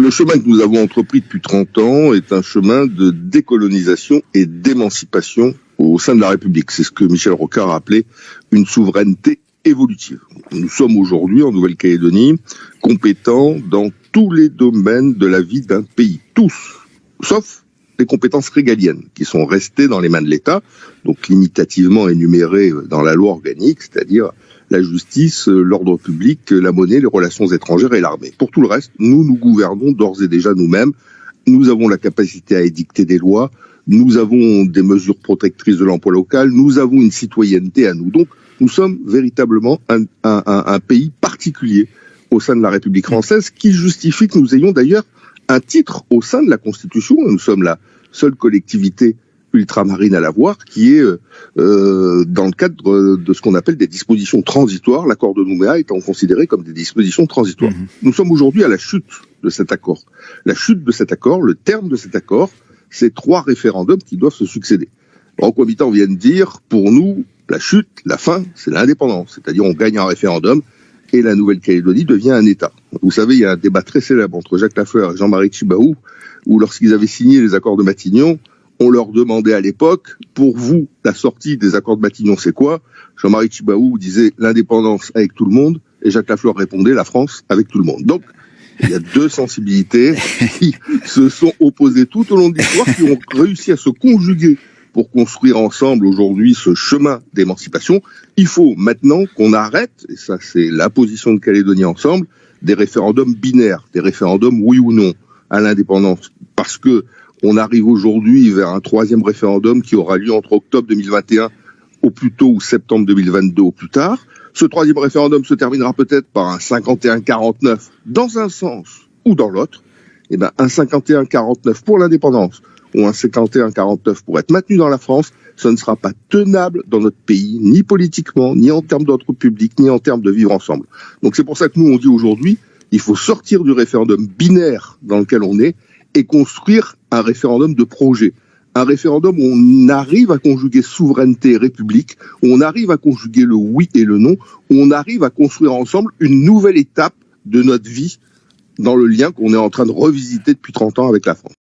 Le chemin que nous avons entrepris depuis 30 ans est un chemin de décolonisation et d'émancipation au sein de la République. C'est ce que Michel Rocard a appelé une souveraineté évolutive. Nous sommes aujourd'hui en Nouvelle-Calédonie compétents dans tous les domaines de la vie d'un pays. Tous, sauf les compétences régaliennes qui sont restées dans les mains de l'État, donc limitativement énumérées dans la loi organique, c'est-à-dire la justice, l'ordre public, la monnaie, les relations étrangères et l'armée. Pour tout le reste, nous gouvernons d'ores et déjà nous-mêmes. Nous avons la capacité à édicter des lois, nous avons des mesures protectrices de l'emploi local, nous avons une citoyenneté à nous. Donc, nous sommes véritablement un pays particulier au sein de la République française qui justifie que nous ayons d'ailleurs un titre au sein de la Constitution. Nous sommes la seule collectivité ultramarine à l'avoir, qui est dans le cadre de ce qu'on appelle des dispositions transitoires, l'accord de Nouméa étant considéré comme des dispositions transitoires. Nous sommes aujourd'hui à la chute de cet accord. La chute de cet accord, le terme de cet accord, c'est 3 référendums qui doivent se succéder. Les concomitants viennent dire, pour nous, la chute, la fin, c'est l'indépendance. C'est-à-dire on gagne un référendum et la Nouvelle-Calédonie devient un État. Vous savez, il y a un débat très célèbre entre Jacques Lafleur et Jean-Marie Tjibaou, où lorsqu'ils avaient signé les accords de Matignon, on leur demandait à l'époque, pour vous, la sortie des accords de Matignon, c'est quoi? Jean-Marie Tjibaou disait l'indépendance avec tout le monde, et Jacques Lafleur répondait la France avec tout le monde. Donc, il y a 2 sensibilités qui se sont opposées tout au long de l'histoire, qui ont réussi à se conjuguer pour construire ensemble aujourd'hui ce chemin d'émancipation. Il faut maintenant qu'on arrête, et ça c'est la position de Calédonie Ensemble, des référendums binaires, des référendums oui ou non à l'indépendance, parce que on arrive aujourd'hui vers un 3e référendum qui aura lieu entre octobre 2021 au plus tôt ou septembre 2022 au plus tard. Ce 3e référendum se terminera peut-être par un 51-49 dans un sens ou dans l'autre. Eh ben, un 51-49 pour l'indépendance ou un 51-49 pour être maintenu dans la France, ce ne sera pas tenable dans notre pays, ni politiquement, ni en termes d'ordre public, ni en termes de vivre ensemble. Donc c'est pour ça que nous on dit aujourd'hui, il faut sortir du référendum binaire dans lequel on est et construire un référendum de projet. Un référendum où on arrive à conjuguer souveraineté et république, où on arrive à conjuguer le oui et le non, où on arrive à construire ensemble une nouvelle étape de notre vie dans le lien qu'on est en train de revisiter depuis 30 ans avec la France.